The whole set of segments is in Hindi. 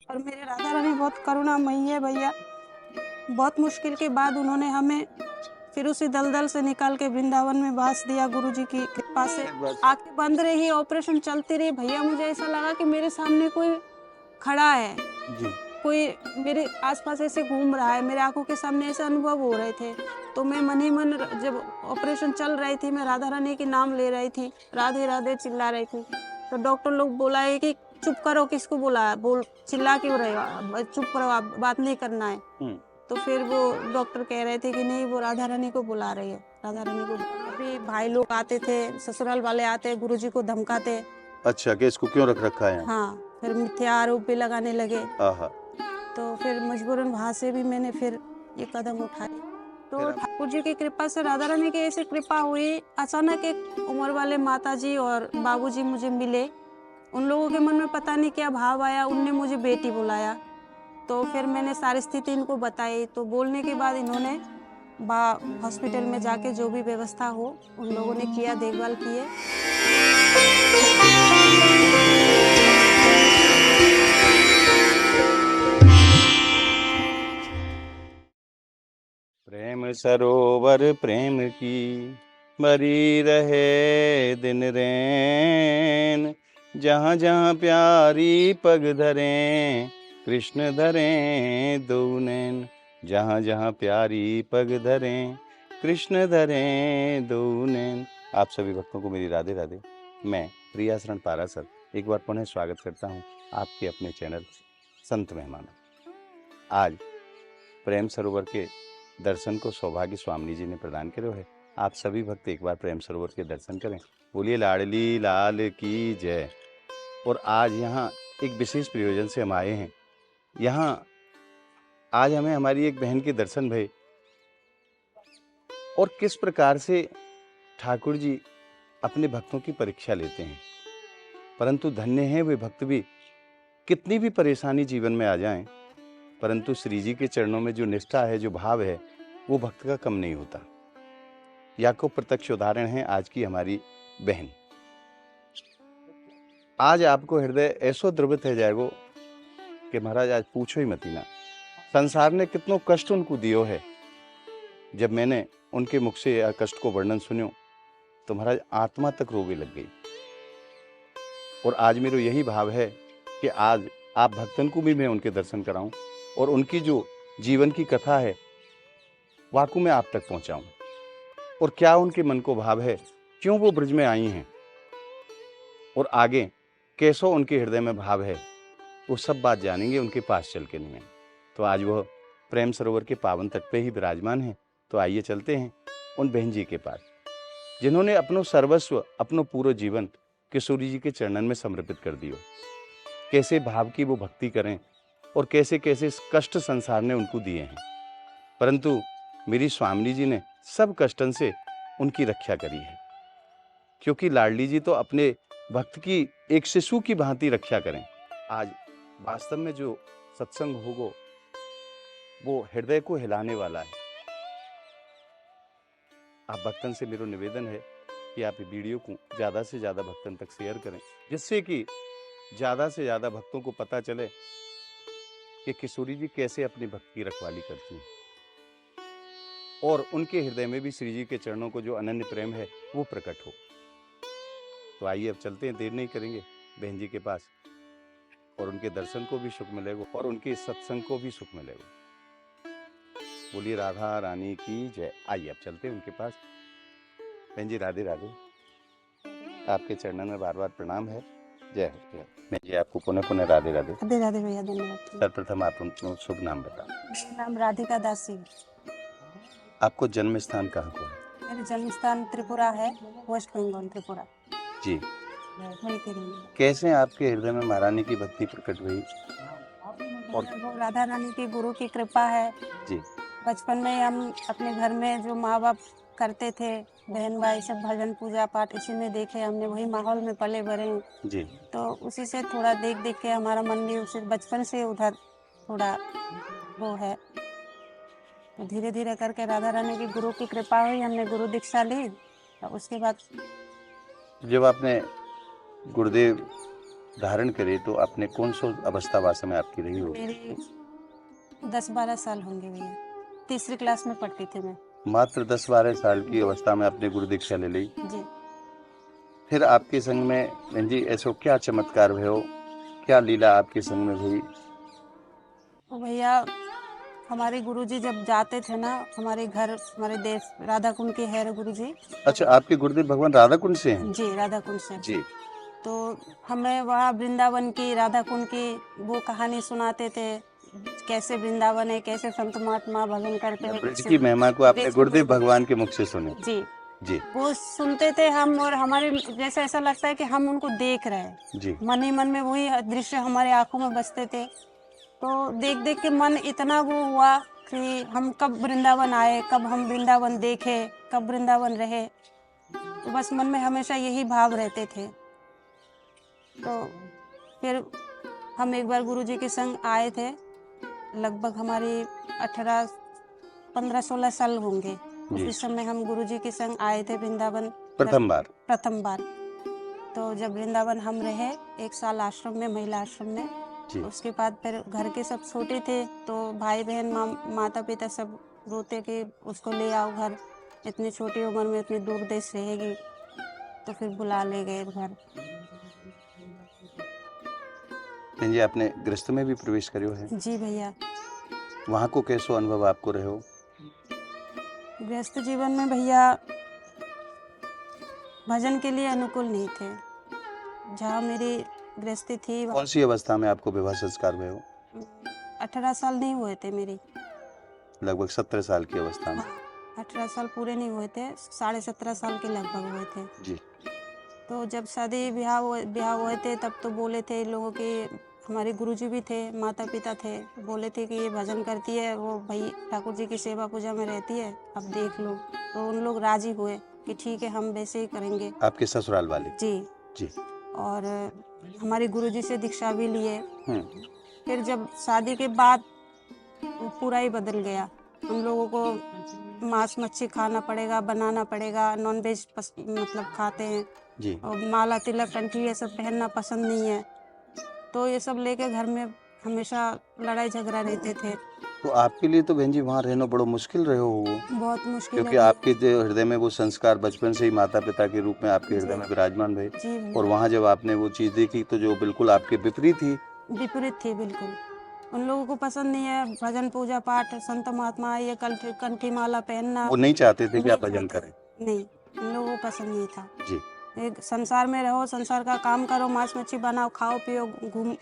और मेरे राधा रानी बहुत करुणामयी है भैया। बहुत मुश्किल के बाद उन्होंने हमें फिर उसी दलदल से निकाल के वृंदावन में वास दिया गुरुजी की कृपा से। आंखें बंद रही, ऑपरेशन चलती रही भैया, मुझे ऐसा लगा कि मेरे सामने कोई खड़ा है जी। कोई मेरे आसपास ऐसे घूम रहा है, मेरे आंखों के सामने ऐसे अनुभव हो रहे थे। तो मैं मन ही मन जब ऑपरेशन चल रही थी, मैं राधा रानी के नाम ले रही थी, राधे राधे चिल्ला रही थी। तो डॉक्टर लोग बोला है कि चुप करो, किसको बोला, बोल चिल्ला क्यों रहे हो, चुप करो, आप बात नहीं करना है। तो फिर वो डॉक्टर कह रहे थे कि नहीं, वो राधा रानी को बुला रही है, राधा रानी को। अभी भाई लोग आते थे, ससुराल वाले आते, गुरुजी को धमकाते। अच्छा, कि इसको क्यों रख रखा है? हाँ, फिर मिथ्या आरोप भी लगाने लगे। आहा। तो फिर मजबूरन वहाँ से भी मैंने फिर ये कदम उठाई। तो ठाकुर जी की कृपा से, राधा रानी की ऐसी कृपा हुई, अचानक एक उम्र वाले माता जी और बाबूजी मुझे मिले। उन लोगों के मन में पता नहीं क्या भाव आया, उनने मुझे बेटी बुलाया। तो फिर मैंने सारी स्थिति इनको बताई। तो बोलने के बाद इन्होंने हॉस्पिटल में जाके जो भी व्यवस्था हो उन लोगों ने किया, देखभाल किए। प्रेम सरोवर प्रेम की भरी रहे दिन रैन, जहाँ जहाँ प्यारी पग धरें कृष्ण धरें दो नैन, जहाँ जहाँ प्यारी पग धरें कृष्ण धरें दो नैन। आप सभी भक्तों को मेरी राधे राधे। मैं प्रिया शरण पारासर एक बार पुनः स्वागत करता हूँ आपके अपने चैनल संत मेहमान। आज प्रेम सरोवर के दर्शन को सौभाग्य स्वामी जी ने प्रदान करे है। आप सभी भक्त एक बार प्रेम सरोवर के दर्शन करें। बोलिए लाडली लाल की जय। और आज यहाँ एक विशेष प्रयोजन से हम आए हैं। यहाँ आज हमें हमारी एक बहन के दर्शन भये और किस प्रकार से ठाकुर जी अपने भक्तों की परीक्षा लेते हैं। परंतु धन्य हैं वे भक्त भी, कितनी भी परेशानी जीवन में आ जाएं, परंतु श्री जी के चरणों में जो निष्ठा है, जो भाव है, वो भक्त का कम नहीं होता। या को प्रत्यक्ष उदाहरण है आज की हमारी बहन। आज आपको हृदय ऐसो द्रवित है जाएगो कि महाराज आज पूछो ही मत ना। संसार ने कितनों कष्ट उनको दियो है। जब मैंने उनके मुख से यह कष्ट को वर्णन सुनियो तो महाराज आत्मा तक रोवे लग गई। और आज मेरा यही भाव है कि आज आप भक्तन को भी मैं उनके दर्शन कराऊं और उनकी जो जीवन की कथा है वाकू में आप तक पहुंचाऊं, और क्या उनके मन को भाव है, क्यों वो ब्रज में आई हैं और आगे कैसो उनके हृदय में भाव है, वो सब बात जानेंगे उनके पास चल के नहीं। तो आज वह प्रेम सरोवर के पावन तट पे ही विराजमान है। तो आइए चलते हैं उन बहन जी के पास जिन्होंने अपनो सर्वस्व, अपनो पूरा जीवन किशोरी जी के चरणन में समर्पित कर दियो। कैसे भाव की वो भक्ति करें और कैसे कैसे कष्ट संसार ने उनको दिए हैं, परंतु मेरी स्वामी जी ने सब कष्टन से उनकी रक्षा करी है। क्योंकि लाडली जी तो अपने भक्त की एक शिशु की भांति रक्षा करें। आज वास्तव में जो सत्संग होगो वो हृदय को हिलाने वाला है। आप भक्तन से मेरा निवेदन है कि आप वीडियो को ज्यादा से ज्यादा भक्तन तक शेयर करें, जिससे कि ज्यादा से ज्यादा भक्तों को पता चले कि किशोरी जी कैसे अपनी भक्त की रखवाली करती हैं और उनके हृदय में भी श्री जी के चरणों को जो अनन्य प्रेम है वो प्रकट हो। तो आइए अब चलते हैं, देर नहीं करेंगे बहन जी के पास, और उनके दर्शन को भी सुख मिलेगा और उनके सत्संग को भी सुख मिलेगा। बोलिए राधा रानी की जय। आइए अब चलते हैं उनके पास। बहन जी राधे राधे। आपके चरणों में बार बार प्रणाम है। जय हो। बहन जी आपको पुनः पुनः राधे राधे। राधे राधे भैया, धन्यवाद। सर्वप्रथम आप उनका शुभ नाम बताओ। मेरा नाम राधिका दासी। आपको जन्म स्थान कहाँ को है? मेरा जन्म स्थान त्रिपुरा है, वेस्ट बंगाल त्रिपुरा जी। वहीं के रहने। कैसे आपके हृदय में महारानी की भक्ति प्रकट हुई? और वो राधा रानी की गुरु की कृपा है जी। बचपन में हम अपने घर में जो माँ बाप करते थे, बहन भाई सब भजन पूजा पाठ इसी में देखे, हमने वही माहौल में पले बड़े हैं जी। तो उसी से थोड़ा देख देख के हमारा मन भी उसे बचपन से उधर थोड़ा वो है। तो धीरे धीरे करके राधा रानी की गुरु की कृपा हुई, हमने गुरु दीक्षा ली। तो उसके बाद जब आपने गुरुदेव धारण करे तो आपने कौन सा अवस्था वास में आपकी रही हो? मेरी 10-12 साल होंगे भैया, तीसरी क्लास में पढ़ती थी मैं। मात्र 10-12 साल की अवस्था में आपने गुरु दीक्षा ले ली। जी। फिर आपके संग में बहन जी ऐसो क्या चमत्कार भयो, क्या लीला आपके संग में हुई? तो भैया हमारे गुरुजी जब जाते थे ना हमारे घर, हमारे देश राधा कुंड के है गुरुजी। अच्छा, आपके गुरुदेव भगवान राधा कुंड से हैं? जी, राधा कुंड से। जी। तो हमें वहाँ वृंदावन की, राधा कुंड की वो कहानी सुनाते थे, कैसे वृंदावन है, कैसे संत महात्मा भजन करते हैं। ब्रज की महिमा को आपने गुरुदेव भगवान के मुख से सुने? जी जी। वो सुनते थे हम, और हमारे जैसे ऐसा लगता है कि हम उनको देख रहे हैं। जी। मन ही मन में वही दृश्य हमारे आंखों में बसते थे। तो देख देख के मन इतना वो हुआ कि हम कब वृंदावन आए, कब हम वृंदावन देखे, कब वृंदावन रहे। तो बस मन में हमेशा यही भाव रहते थे। तो फिर हम एक बार गुरुजी के संग आए थे, लगभग हमारी 15-16 साल होंगे। जी। उस समय हम गुरुजी के संग आए थे वृंदावन प्रथम बार। तो जब वृंदावन हम रहे 1 साल आश्रम में, महिला आश्रम में। जी। उसके बाद फिर घर के सब छोटे थे, तो भाई बहन माता पिता सब रोते कि उसको ले आओ घर, इतनी छोटी उम्र में इतनी दूर देश रहेगी। तो फिर बुला ले गए घर। बहन जी आपने गृहस्थ में भी प्रवेश करियो है? जी भैया। वहाँ को कैसो अनुभव आपको रहो? गृहस्थ जीवन में भैया भजन के लिए अनुकूल नहीं थे। जहाँ मेरी गृहस्थी थी कौन सी अवस्था में आपको विवाह संस्कार भयो? 18 साल नहीं हुए थे मेरी। लगभग 17 साल की अवस्था में। हाँ, 18 साल पूरे नहीं हुए थे, 17.5 साल के लगभग हुए थे। जी। तो जब शादी ब्याह हुए थे तब तो बोले थे इन लोगों के, हमारे गुरुजी भी थे, माता पिता थे, बोले थे कि ये भजन करती है, वो भाई ठाकुर जी की सेवा पूजा में रहती है, अब देख लो। तो उन लोग राजी हुए कि ठीक है हम वैसे ही करेंगे। आपके ससुराल वाले? जी। जी। और हमारे गुरुजी से दीक्षा भी लिए। फिर जब शादी के बाद पूरा ही बदल गया। हम लोगों को मांस मच्छी खाना पड़ेगा, बनाना पड़ेगा, नॉनवेज मतलब खाते हैं जी। और माला तिलक कंठी ये सब पहनना पसंद नहीं है। तो ये सब लेके घर में हमेशा लड़ाई झगड़ा रहते थे। तो आपके लिए तो बहन जी वहाँ रहना बड़ा मुश्किल रहे हो? बहुत मुश्किल क्योंकि है। आपके जो हृदय में वो संस्कार बचपन से ही माता पिता के रूप में आपके हृदय में विराजमान रहे, जी और वहाँ जब आपने वो चीज़ देखी तो जो बिल्कुल आपके विपरीत थी बिल्कुल। उन लोगों को पसंद नहीं है भजन पूजा पाठ, संत महात्मा ये कंठी माला पहनना। वो नहीं चाहते थे कि आप भजन करें? नहीं, उन लोगों को पसंद नहीं था। जी। एक संसार में रहो, संसार का काम करो, मांस मच्छी बनाओ, खाओ पियो,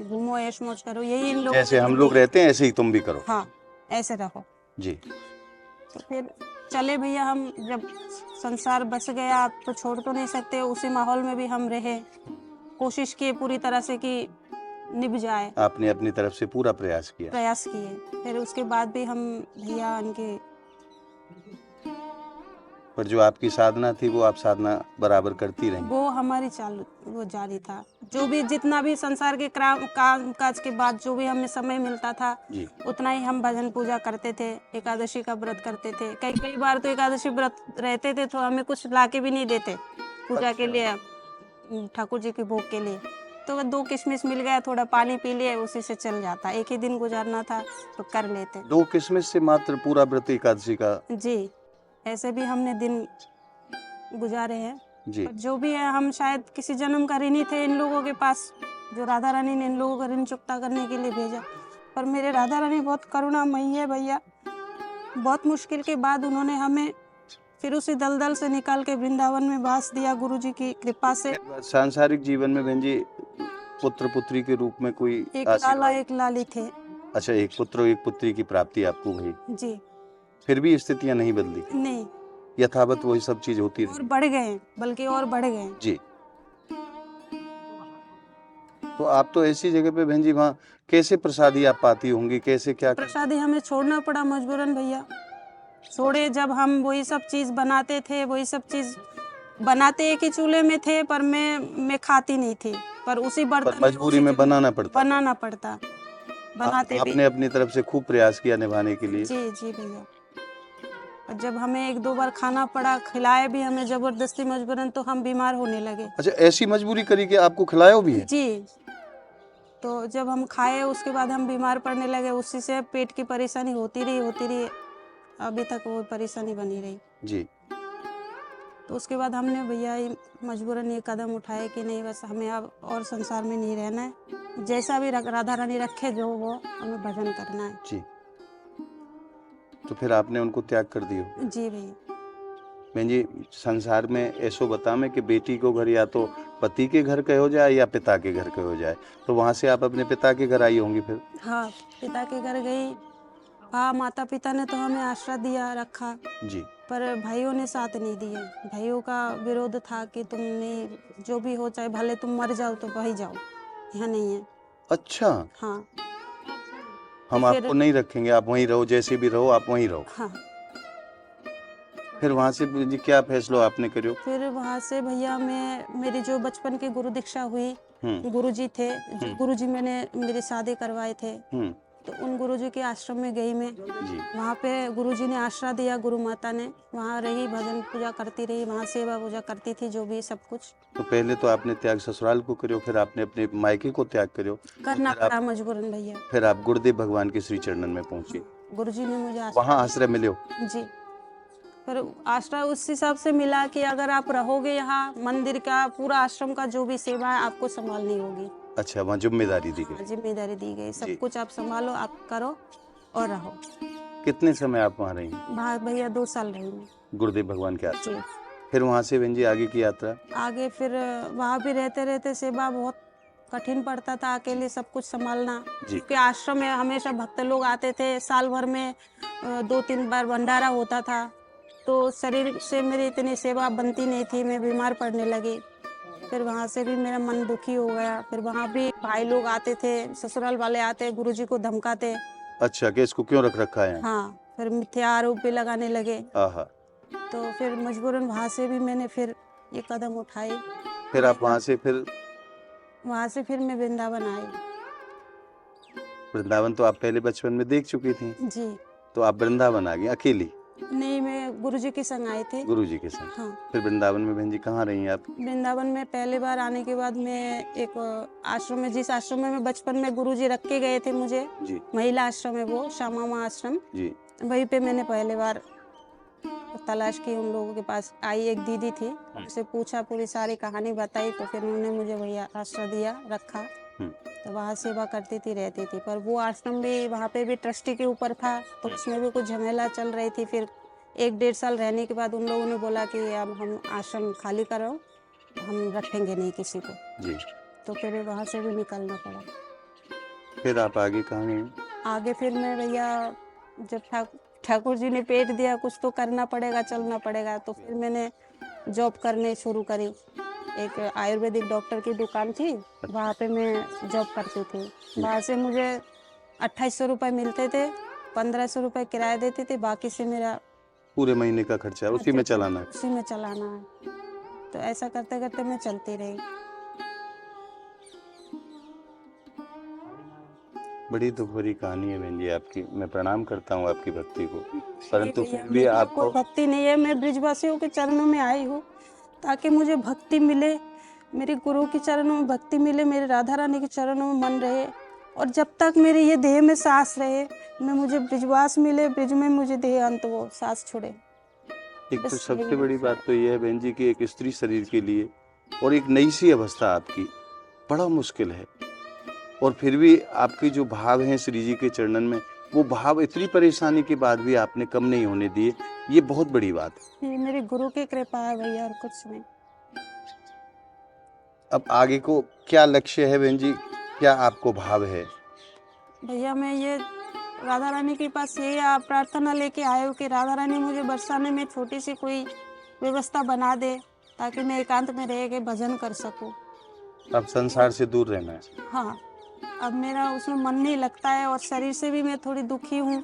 घूमो, ऐश मौज करो, यही इन लोगों जैसे हम लोग रहते हैं ऐसे ही तुम भी करो। हाँ, ऐसे रहो। जी। तो फिर चले भैया, हम जब संसार बस गया तो छोड़ तो नहीं सकते, उसी माहौल में भी हम रहे, कोशिश किए पूरी तरह से कि निभ जाए। आपने अपनी तरफ से पूरा प्रयास किए। फिर उसके बाद भी हम भैया उनके, पर जो आपकी साधना थी वो आप साधना बराबर करती रही? वो हमारी चालू, वो जारी था। जो भी जितना भी संसार के काम काज के बाद जो भी हमें समय मिलता था जी। उतना ही हम भजन पूजा करते थे, एकादशी का व्रत करते थे। कई बार तो एकादशी व्रत रहते थे तो हमें कुछ लाके भी नहीं देते पूजा के लिए, ठाकुर जी के भोग के लिए। तो 2 किशमिश मिल गया, थोड़ा पानी पी लिए, उसी से चल जाता। एक ही दिन गुजारना था तो कर लेते। 2 किशमिश से मात्र पूरा व्रत एकादशी का? जी, ऐसे भी हमने दिन गुजारे हैं। जी। जो भी है, हम शायद किसी जन्म का ऋणी थे इन लोगों के पास, जो राधा रानी ने इन लोगों का ऋण चुकता करने के लिए भेजा। पर मेरे राधा रानी बहुत करुणामयी है भैया। बहुत मुश्किल के बाद उन्होंने हमें फिर उसी दलदल से निकाल के वृंदावन में वास दिया, गुरुजी की कृपा से। सांसारिक जीवन में बहन जी पुत्र पुत्री के रूप में कोई? एक लाला एक लाली थे। अच्छा, एक पुत्र एक पुत्री की प्राप्ति आपको हुई? जी। फिर भी स्थितियां नहीं बदली? नहीं, यथावत वही सब चीज होती रही? और बढ़ गए, बल्कि और बढ़ गए। जी। तो आप तो ऐसी जगह पे बहन जी वहाँ कैसे प्रसादी आप पाती होंगी, कैसे क्या? प्रसादी हमें छोड़ना पड़ा मजबूरन भैया। छोड़े, जब हम वही सब चीज बनाते थे, वही सब चीज बनाते एक ही चूल्हे में थे, पर मैं खाती नहीं थी, पर उसी बर्तन मजबूरी में बनाना पड़ता। बनाते आपने अपनी तरफ से खूब प्रयास किया निभाने के लिए? जी भैया। और जब हमें 1-2 बार खाना पड़ा, खिलाए भी हमें जबरदस्ती मजबूरन, तो हम बीमार होने लगे। अच्छा, ऐसी मजबूरी करी कि आपको खिलाया भी है? जी, तो जब हम खाए उसके बाद हम बीमार पड़ने लगे, उसी से पेट की परेशानी होती रही, अभी तक वो परेशानी बनी रही। जी। तो उसके बाद हमने भैया मजबूरन ये कदम उठाए कि नहीं, बस हमें अब और संसार में नहीं रहना है, जैसा भी राधा रानी रखे जो वो हमें भजन करना है। जी। तो फिर आपने उनको त्याग कर दियो? जी भैया। बहन जी, संसार में ऐसो बता में कि बेटी को घर या तो पति के घर कहो जाए या पिता के घर कहो जाए, तो वहां से आप अपने पिता के घर आई होंगी फिर? हाँ, पिता के घर गई। हाँ, माता पिता ने तो हमें आश्रय दिया, रखा, जी। पर भाइयों ने साथ नहीं दिए। भाइयों का विरोध था कि तुम नहीं, जो भी हो चाहे भले तुम मर जाओ तो वही जाओ, यहाँ नहीं है। अच्छा। हाँ। हम फिर आपको नहीं रखेंगे, आप वहीं रहो, जैसे भी रहो आप वहीं रहो। हाँ। फिर वहां से जी क्या फैसला आपने करो? फिर वहाँ से भैया मेरी जो बचपन की गुरु दीक्षा हुई, गुरुजी थे, जो गुरुजी मैंने मेरी शादी करवाए थे, तो उन गुरुजी के आश्रम में गई मैं। जी। वहाँ पे गुरुजी ने आश्रय दिया, गुरु माता ने, वहाँ रही, भजन पूजा करती रही, वहाँ सेवा पूजा करती थी, जो भी सब कुछ। तो पहले तो आपने त्याग ससुराल को करो, फिर आपने अपने मायके को त्याग करो, करना पड़ा मजबूरन भैया। फिर आप गुरुदेव भगवान के श्री चरणन में पहुंचे, गुरुजी ने मुझे वहाँ आश्रय मिले? जी। पर आश्रय उस हिसाब से मिला कि अगर आप रहोगे यहाँ, मंदिर का पूरा आश्रम का जो भी सेवा है आपको संभालनी होगी। अच्छा, वहाँ जिम्मेदारी दी गई? जिम्मेदारी दी गई, सब कुछ आप संभालो, आप करो और रहो। कितने समय आप वहाँ रही? भैया 2 साल रही मैं गुरुदेव भगवान के आश्रम। जी। फिर वहाँ से बहन जी आगे की यात्रा? आगे फिर वहाँ भी रहते रहते सेवा बहुत कठिन पड़ता था, अकेले सब कुछ संभालना, क्योंकि आश्रम में हमेशा भक्त लोग आते थे, साल भर में 2-3 बार भंडारा होता था, तो शरीर से मेरी इतनी सेवा बनती नहीं थी, मैं बीमार पड़ने लगी। फिर वहाँ से भी मेरा मन दुखी हो गया। फिर वहाँ भी भाई लोग आते थे, ससुराल वाले आते, गुरुजी को धमकाते। अच्छा, कि इसको क्यों रख रखा है? हाँ, फिर मिथ्या आरोप भी लगाने लगे। आहा। तो फिर मजबूरन वहाँ से भी मैंने फिर ये कदम उठाई। फिर आप वहाँ से फिर मैं वृंदावन आई। वृंदावन तो आप पहले बचपन में देख चुकी थी? जी। तो आप वृंदावन आ गई अकेली? नहीं, मैं गुरुजी के संग आई थी। गुरुजी के संग? हाँ। फिर वृंदावन में बहन जी कहाँ रही आप? वृंदावन में पहली बार आने के बाद मैं एक आश्रम में, जिस आश्रम में मैं बचपन में गुरुजी रख के गए थे मुझे, जी। महिला आश्रम है वो, श्यामा माँ आश्रम जी। वहीं पे मैंने पहली बार तलाश की, उन लोगों के पास आई, एक दीदी थी, उससे पूछा, पूरी सारी कहानी बताई, तो फिर उन्होंने मुझे भैया आश्रय दिया, रखा। तो वहाँ सेवा करती थी, रहती थी। पर वो आश्रम भी, वहाँ पे भी ट्रस्टी के ऊपर था, तो उसमें भी कुछ झमेला चल रही थी। फिर 1-1.5 साल रहने के बाद उन लोगों ने बोला कि अब हम आश्रम खाली करो, हम रखेंगे नहीं किसी को। जी। तो फिर वहाँ से भी निकलना पड़ा। फिर आप आगे कहाँ गई? आगे फिर मैं भैया, जब ठाकुर जी ने पेट दिया, कुछ तो करना पड़ेगा, चलना पड़ेगा, तो फिर मैंने जॉब करने शुरू करी। एक आयुर्वेदिक डॉक्टर की दुकान थी, वहाँ पे मैं जॉब करती थी। वहाँ से मुझे 2800 रुपये मिलते थे, 1500 रुपये किराया देती थी, बाकी से मेरा पूरे महीने का खर्चा उसी में चलाना है? उसी में चलाना है। तो ऐसा करते करते मैं चलती रही। बड़ी दुख भरी कहानी है बहन जी आपकी। मैं प्रणाम करता हूँ आपकी भक्ति को, परंतु फिर भी आपको भक्ति नहीं है। मैं ब्रिजवासियों के चरणों में आई हूँ ताकि मुझे भक्ति मिले, मेरे गुरु के चरणों में भक्ति मिले, मेरे राधा रानी के चरणों में मन रहे, और जब तक मेरे ये देह में सांस रहे, मैं मुझे ब्रिजवास मिले, ब्रिज में मुझे देह अंत वो सांस छोड़े। एक तो सबसे बड़ी बात तो ये है बहन जी कि एक स्त्री शरीर के लिए और एक नई सी अवस्था आपकी बड़ा मुश्किल है, और फिर भी आपके जो भाव हैं श्री जी के चरणन में, वो भाव इतनी परेशानी के बाद भी आपने कम नहीं होने दिए, ये बहुत बड़ी बात है। ये मेरे गुरु की कृपा है भैया, और कुछ नहीं। अब आगे को क्या लक्ष्य है बहन जी, क्या आपको भाव है? भैया मैं ये राधा रानी के पास ये प्रार्थना लेके आए हो कि राधा रानी मुझे बरसाने में छोटी सी कोई व्यवस्था बना दे, ताकि मैं एकांत में रह के भजन कर सकूं। अब संसार से दूर रहना है? हाँ, अब मेरा उसमें मन नहीं लगता है, और शरीर से भी मैं थोड़ी दुखी हूँ,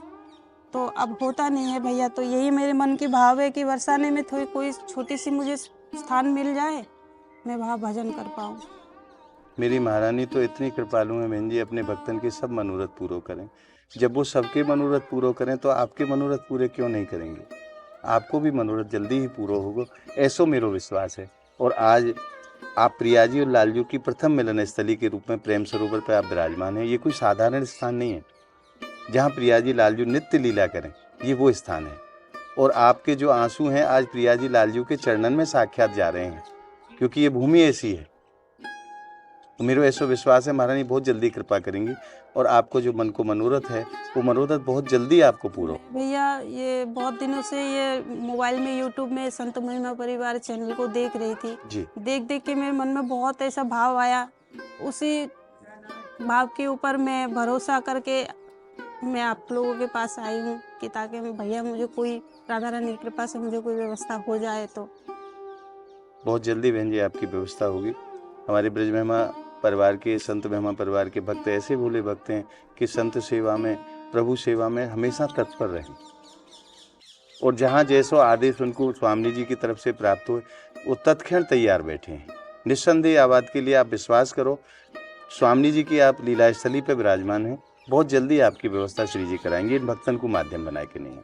तो अब होता नहीं है भैया। तो यही मेरे मन की भाव है कि बरसाने में थोड़ी कोई छोटी सी मुझे स्थान मिल जाए, मैं वहाँ भजन कर पाऊँ। मेरी महारानी तो इतनी कृपालु है बहन जी, अपने भक्तन के सब मनोरथ पूरे करें। जब वो सबके मनोरथ पूरे करें तो आपके मनोरथ पूरे क्यों नहीं करेंगे? आपको भी मनोरथ जल्दी ही पूरा होगा, ऐसो मेरा विश्वास है। और आज आप प्रियाजी और लालजू की प्रथम मिलन स्थली के रूप में प्रेम सरोवर पर आप विराजमान हैं। ये कोई साधारण स्थान नहीं है। जहाँ प्रियाजी लालजू नित्य लीला करें, ये वो स्थान है। और आपके जो आंसू हैं आज प्रियाजी लालजू के चरणन में साक्षात जा रहे हैं, क्योंकि ये भूमि ऐसी है। तो मेरे ऐसा विश्वास है महारानी बहुत जल्दी कृपा करेंगी और आपको जो मन को मनोरथ है वो मनोरथ बहुत जल्दी आपको पूरा हो। भैया ये बहुत दिनों से ये मोबाइल में यूट्यूब में संत महिमा परिवार चैनल को देख रही थी। जी देख देख के मेरे मन में बहुत ऐसा भाव आया। उसी भाव के ऊपर मैं भरोसा करके मैं आप लोगों के पास आई हूँ कि ताकि भैया मुझे कोई राधा रानी की कृपा से मुझे कोई व्यवस्था हो जाए। तो बहुत जल्दी बहन जी आपकी व्यवस्था होगी। हमारे ब्रज महिमा परिवार के, संत महिमा परिवार के भक्त ऐसे भोले भक्त हैं कि संत सेवा में, प्रभु सेवा में हमेशा तत्पर रहें। और जहाँ जैसो आदेश उनको स्वामी जी की तरफ से प्राप्त हो वो तत्क्षण तैयार बैठे हैं। निस्संदेह आबाद के लिए आप विश्वास करो, स्वामी जी की आप लीला स्थली पर विराजमान हैं। बहुत जल्दी आपकी व्यवस्था श्री जी कराएंगे, इन भक्तन को माध्यम बनाए के नहीं है।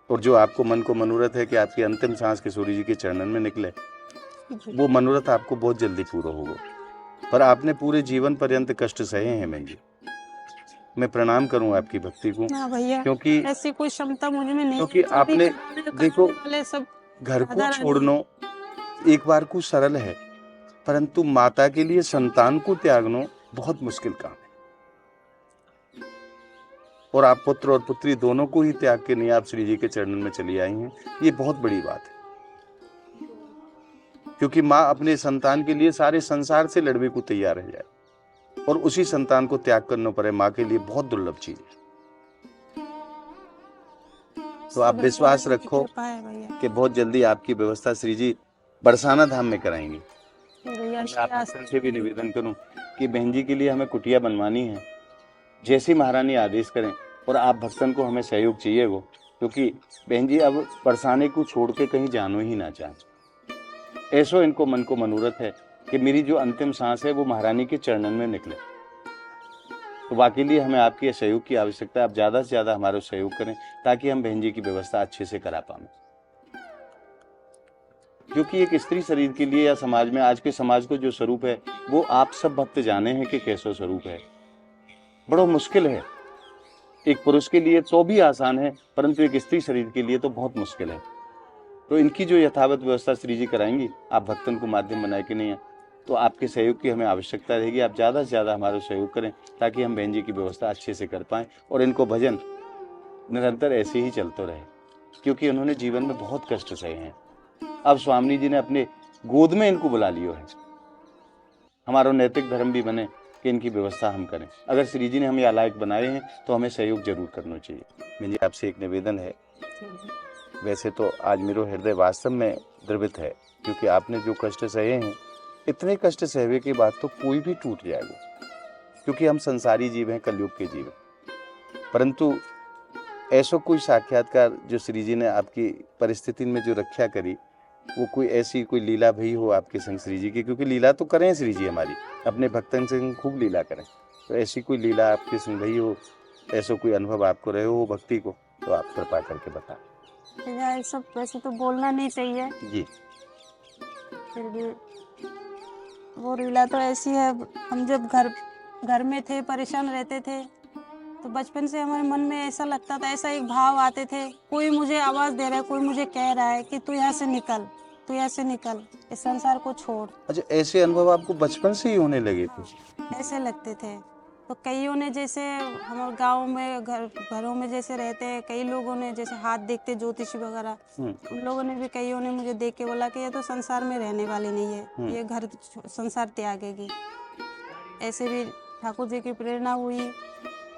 और जो आपको मन को मनोरथ है कि आपकी अंतिम सांस किशोरी जी के चरणन में निकले, वो मनोरथ आपको बहुत जल्दी पूरा होगा। पर आपने पूरे जीवन पर्यंत कष्ट सहे हैं बहन जी। मैं प्रणाम करूं आपकी भक्ति को, भैया क्योंकि ऐसी कोई क्षमता मुझ में नहीं। क्योंकि आपने देखो सब घर को छोड़ना एक बार को सरल है, परंतु माता के लिए संतान को त्यागना बहुत मुश्किल काम है। और आप पुत्र और पुत्री दोनों को ही त्याग के नहीं आप श्री जी के चरणन में चली आई हैं, ये बहुत बड़ी बात है। क्योंकि माँ अपने संतान के लिए सारे संसार से लड़ने को तैयार है जाए और उसी संतान को त्याग करना पड़े, माँ के लिए बहुत दुर्लभ चीज है। तो आप विश्वास रखो कि बहुत जल्दी आपकी व्यवस्था श्री जी बरसाना धाम में कराएंगे। आप से भी निवेदन करूं कि बहन जी के लिए हमें कुटिया बनवानी है, जैसे महारानी आदेश करें। और आप भक्तन को हमें सहयोग चाहिए वो, क्योंकि बहन जी अब बरसाने को छोड़ के कहीं जानो ही ना चाहें। ऐसो इनको मन को मनोरथ है कि मेरी जो अंतिम सांस है वो महारानी के चरणन में निकले। तो वाकई लिए हमें आपके सहयोग की आवश्यकता है। आप ज्यादा से ज्यादा हमारा सहयोग करें ताकि हम बहन जी की व्यवस्था अच्छे से करा पाए। क्योंकि एक स्त्री शरीर के लिए या समाज में, आज के समाज को जो स्वरूप है वो आप सब भक्त जाने हैं कि कैसा स्वरूप है। बड़ा मुश्किल है। एक पुरुष के लिए तो भी आसान है, परंतु एक स्त्री शरीर के लिए तो बहुत मुश्किल है। तो इनकी जो यथावत व्यवस्था श्री जी कराएंगी, आप भक्तन को माध्यम बनाए कि नहीं है, तो आपके सहयोग की हमें आवश्यकता रहेगी। आप ज़्यादा से ज़्यादा हमारा सहयोग करें ताकि हम बहन जी की व्यवस्था अच्छे से कर पाएँ और इनको भजन निरंतर ऐसे ही चलते रहे, क्योंकि उन्होंने जीवन में बहुत कष्ट सहे हैं। अब स्वामी जी ने अपने गोद में इनको बुला लियो है। हमारा नैतिक धर्म भी बने कि इनकी व्यवस्था हम करें। अगर श्री जी ने हमें अलायक बनाए हैं तो हमें सहयोग जरूर करना चाहिए। मेरी आपसे एक निवेदन है, वैसे तो आज मेरा हृदय वास्तव में द्रवित है, क्योंकि आपने जो कष्ट सहे हैं, इतने कष्ट सहने के बाद तो कोई भी टूट जाएगा, क्योंकि हम संसारी जीव हैं, कलयुग के जीव हैं। परंतु ऐसा कोई साक्षात्कार जो श्री जी ने आपकी परिस्थिति में जो रक्षा करी, वो कोई ऐसी कोई लीला भी हो आपके संग श्री जी की, क्योंकि लीला तो करें श्री जी हमारी, अपने भक्तन से खूब लीला करें। तो ऐसी कोई लीला आपके संग भई हो, ऐसा कोई अनुभव आपको रहे हो भक्ति को, तो आप कृपा करके बताएं। भैया सब वैसे तो बोलना नहीं चाहिए जी, फिर भी वो लीला तो ऐसी है। हम जब घर में थे, परेशान रहते थे, तो बचपन से हमारे मन में ऐसा लगता था, ऐसा एक भाव आते थे, कोई मुझे आवाज दे रहा है, कोई मुझे कह रहा है कि तू यहाँ से निकल, तू यहाँ से निकल, इस संसार को छोड़। अच्छा, ऐसे अनुभव आपको बचपन से ही होने लगे थे? ऐसे लगते थे। तो कईयों ने, जैसे हमारे गांव में घरों में जैसे रहते हैं, कई लोगों ने जैसे हाथ देखते ज्योतिषी वगैरह, उन लोगों ने भी, कईयों ने मुझे देख के बोला कि ये तो संसार में रहने वाली नहीं है, ये घर संसार त्यागेगी। ऐसे भी ठाकुर जी की प्रेरणा हुई।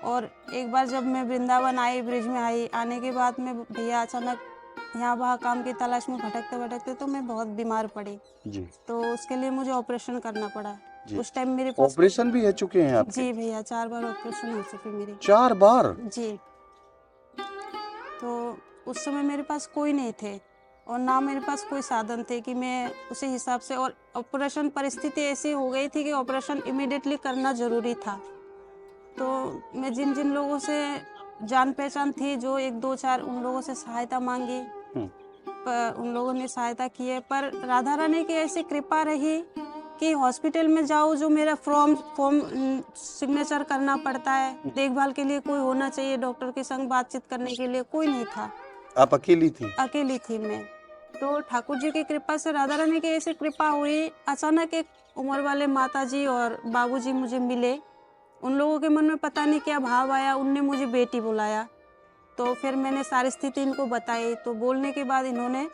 और एक बार जब मैं वृंदावन आई, ब्रिज में आई, आने के बाद में भैया अचानक यहाँ वहाँ काम की तलाश में भटकते भटकते तो मैं बहुत बीमार पड़ी जी। तो उसके लिए मुझे ऑपरेशन करना पड़ा। उस टाइम मेरे पास ऑपरेशन भी हो चुके हैं आपके? जी भैया, 4 बार ऑपरेशन हो चुके मेरे। 4 बार? जी। तो उस समय मेरे पास कोई नहीं थे और ना मेरे पास कोई साधन थे कि मैं उसी हिसाब से, और ऑपरेशन परिस्थिति ऐसी हो गई थी कि ऑपरेशन इमीडिएटली करना जरूरी था। तो मैं जिन जिन लोगों से जान पहचान थी, जो 1 2 4 उन लोगों से सहायता मांगी, पर उन लोगों ने सहायता की है। पर राधा रानी की ऐसी कृपा रही कि हॉस्पिटल में जाओ, जो मेरा फॉर्म सिग्नेचर करना पड़ता है, देखभाल के लिए कोई होना चाहिए, डॉक्टर के संग बातचीत करने के लिए कोई नहीं था। आप अकेली थी? अकेली थी मैं। तो ठाकुर जी की कृपा से, राधा रानी की ऐसी कृपा हुई, अचानक एक उम्र वाले माता जी और बाबूजी मुझे मिले। उन लोगों के मन में पता नहीं क्या भाव आया, उनने मुझे बेटी बुलाया। तो फिर मैंने सारी स्थिति इनको बताई। तो बोलने के बाद इन्होंने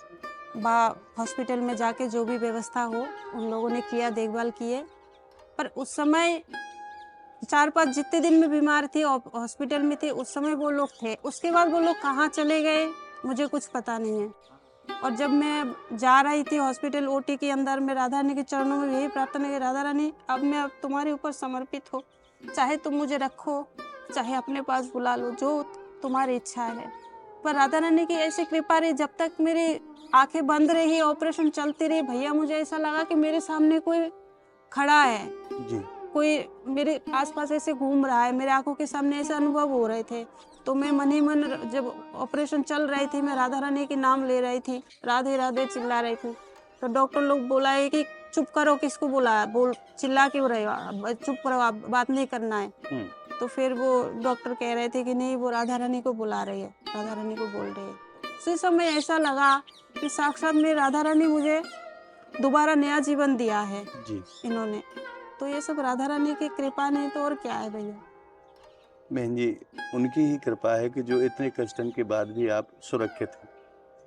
हॉस्पिटल में जाके जो भी व्यवस्था हो उन लोगों ने किया, देखभाल किए। पर उस समय 4-5 जितने दिन में बीमार थी और हॉस्पिटल में थी, उस समय वो लोग थे। उसके बाद वो लोग कहाँ चले गए मुझे कुछ पता नहीं है। और जब मैं जा रही थी हॉस्पिटल ओटी के अंदर, मैं राधा रानी के चरणों में यही प्रार्थना की, राधा रानी अब तुम्हारे ऊपर समर्पित हो, चाहे तुम मुझे रखो, चाहे अपने पास बुला लो, जो तुम्हारी इच्छा है। पर राधा रानी की ऐसी कृपा रही, जब तक मेरी आंखें बंद रही, ऑपरेशन चलती रही, भैया मुझे ऐसा लगा कि मेरे सामने कोई खड़ा है जी। कोई मेरे आसपास ऐसे घूम रहा है, मेरे आंखों के सामने ऐसे अनुभव हो रहे थे। तो मैं मन ही मन, जब ऑपरेशन चल रही थी, मैं राधा रानी के नाम ले रही थी, राधे राधे चिल्ला रही थी। तो डॉक्टर लोग बोला है कि चुप करो, किसको बुलाया, बोल चिल्ला क्यों रहे हो, चुप करो, आप बात नहीं करना है। तो फिर वो डॉक्टर कह रहे थे कि नहीं, वो राधा रानी को बुला रही है, राधा रानी को बोल रही है। उसी समय ऐसा लगा कि साक्षात में राधा रानी मुझे दोबारा नया जीवन दिया है जी। इन्होंने। तो ये सब राधा रानी की कृपा नहीं तो और क्या है भैया। बहन जी, उनकी ही कृपा है कि जो इतने कष्टों के बाद भी आप सुरक्षित हैं।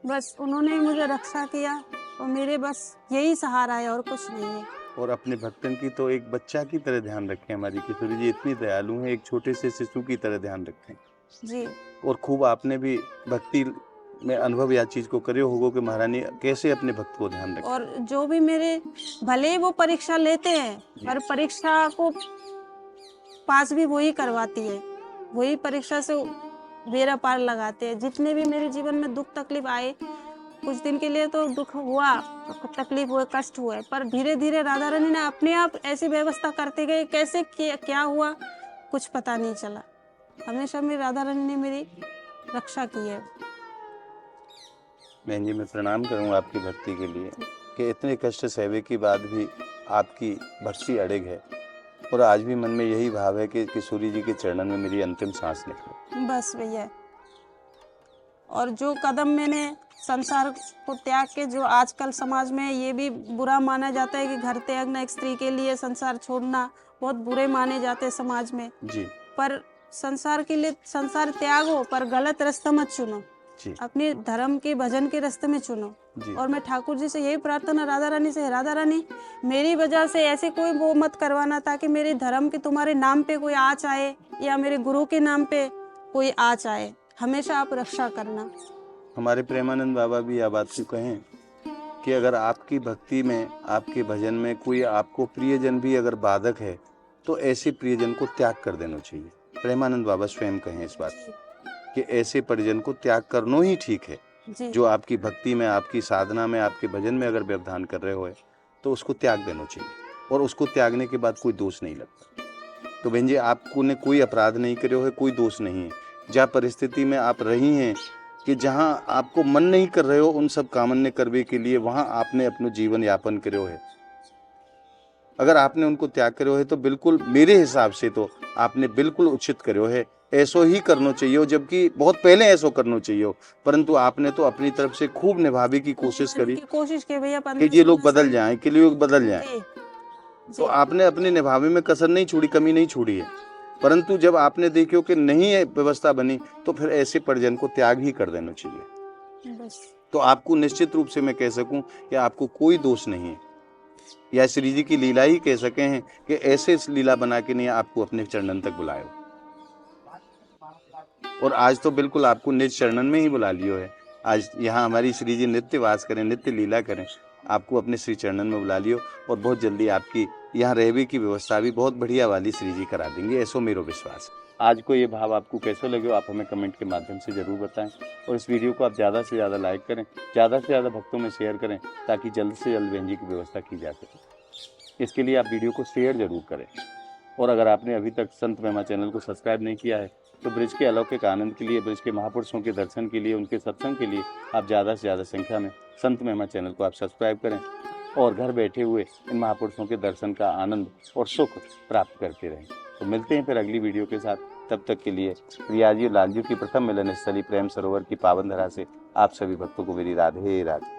बस उन्होंने ही मुझे रक्षा किया और मेरे बस यही सहारा है और कुछ नहीं है। और अपने भक्तन की तो एक बच्चा की तरह ध्यान रखें। हमारी किशोरी जी इतनी दयालु हैं, एक छोटे से शिशु की तरह ध्यान रखें जी। और खूब आपने भी भक्ति में अनुभव या चीज को करे होगो कि महारानी कैसे अपने भक्त को ध्यान रखे। और जो भी मेरे, भले ही वो परीक्षा लेते हैं, पर परीक्षा को पास भी वही करवाती है, वही परीक्षा से बेड़ा पार लगाते हैं। जितने भी मेरे जीवन में दुख तकलीफ आए, कुछ दिन के लिए तो दुख हुआ, तकलीफ हुए, कष्ट हुए, पर धीरे धीरे राधा रानी ने अपने आप ऐसी व्यवस्था करते गए, कैसे क्या हुआ कुछ पता नहीं चला। हमेशा मेरी राधा रानी ने मेरी रक्षा की है। बहन जी, मैं प्रणाम करूंगा आपकी भक्ति के लिए कि इतने कष्ट सहवे के बाद भी आपकी भक्ति अड़िग है और आज भी मन में यही भाव है कि किशोरी जी के चरणों में मेरी अंतिम सांस निकले। बस भैया। और जो कदम मैंने संसार को त्याग के, जो आजकल समाज में ये भी बुरा माना जाता है कि घर त्यागना, एक स्त्री के लिए संसार छोड़ना बहुत बुरे माने जाते हैं समाज में जी। पर संसार के लिए संसार त्यागो, पर गलत रास्ता मत चुनो, अपने धर्म के भजन के रास्ते में चुनो। और मैं ठाकुर जी से यही प्रार्थना राधा रानी से, राधा रानी मेरी वजह से ऐसे कोई वो मत करवाना ताकि मेरे धर्म के, तुम्हारे नाम पे कोई आँच आए या मेरे गुरु के नाम पे कोई आँच आए, हमेशा आप रक्षा करना। हमारे प्रेमानंद बाबा भी यह बात को कहें कि अगर आपकी भक्ति में, आपके भजन में कोई आपको प्रियजन भी अगर बाधक है तो ऐसे प्रियजन को त्याग कर देना चाहिए। प्रेमानंद बाबा स्वयं कहें इस बात कि ऐसे परिजन को त्याग करना ही ठीक है। जो आपकी भक्ति में, आपकी साधना में, आपके भजन में अगर व्यवधान कर रहे हो तो उसको त्याग देना चाहिए और उसको त्यागने के बाद कोई दोष नहीं लगता। तो बहन जी, आपको ने कोई अपराध नहीं करे हो, कोई दोष नहीं है। जहाँ परिस्थिति में आप रही हैं कि जहाँ आपको मन नहीं कर रहे हो उन सब कामन्य करने के लिए, वहाँ आपने अपना जीवन यापन करे हो है। अगर आपने उनको त्याग करे हो है तो बिल्कुल मेरे हिसाब से तो आपने बिल्कुल उचित करे हो है। ऐसो ही करना चाहिए, जबकि बहुत पहले ऐसो करना चाहिए, परंतु आपने तो अपनी तरफ से खूब निभाने की कोशिश करी की भैया कि ये लोग बदल जाएं, कि लोग बदल जाएं। तो आपने अपने निभावे में कसर नहीं छोड़ी, कमी नहीं छोड़ी है। परंतु जब आपने देखियो कि नहीं है व्यवस्था बनी तो फिर ऐसे परिजन को त्याग ही कर देना चाहिए। तो आपको निश्चित रूप से मैं कह सकूं कि आपको कोई दोष नहीं है, या श्री जी की लीला ही कह सके हैं कि ऐसे लीला बना के नहीं आपको अपने चरणन तक बुलायो। और आज तो बिल्कुल आपको निज चरणन में ही बुला लियो है। आज यहाँ हमारी श्री जी नित्य वास करें, नित्य लीला करें, आपको अपने श्री चरणन में बुला लियो और बहुत जल्दी आपकी यहाँ रहने की व्यवस्था भी बहुत बढ़िया वाली श्री जी करा देंगे, ऐसो मेरा विश्वास है। आज को ये भाव आपको कैसे लगे आप हमें कमेंट के माध्यम से जरूर बताएं और इस वीडियो को आप ज़्यादा से ज़्यादा लाइक करें, ज़्यादा से ज़्यादा भक्तों में शेयर करें ताकि जल्द से जल्द बहन जी की व्यवस्था की जा सके। इसके लिए आप वीडियो को शेयर जरूर करें और अगर आपने अभी तक संत महिमा चैनल को सब्सक्राइब नहीं किया है तो ब्रिज के अलौकिक आनंद के लिए, ब्रिज के महापुरुषों के दर्शन के लिए, उनके सत्संग के लिए आप ज़्यादा से ज़्यादा संख्या में संत महिमा चैनल को आप सब्सक्राइब करें और घर बैठे हुए इन महापुरुषों के दर्शन का आनंद और सुख प्राप्त करते रहें। तो मिलते हैं फिर अगली वीडियो के साथ। तब तक के लिए प्रियाजी और लालजू की प्रथम मिलन स्थली प्रेम सरोवर की पावन धरा से आप सभी भक्तों को मेरी राधे राधे।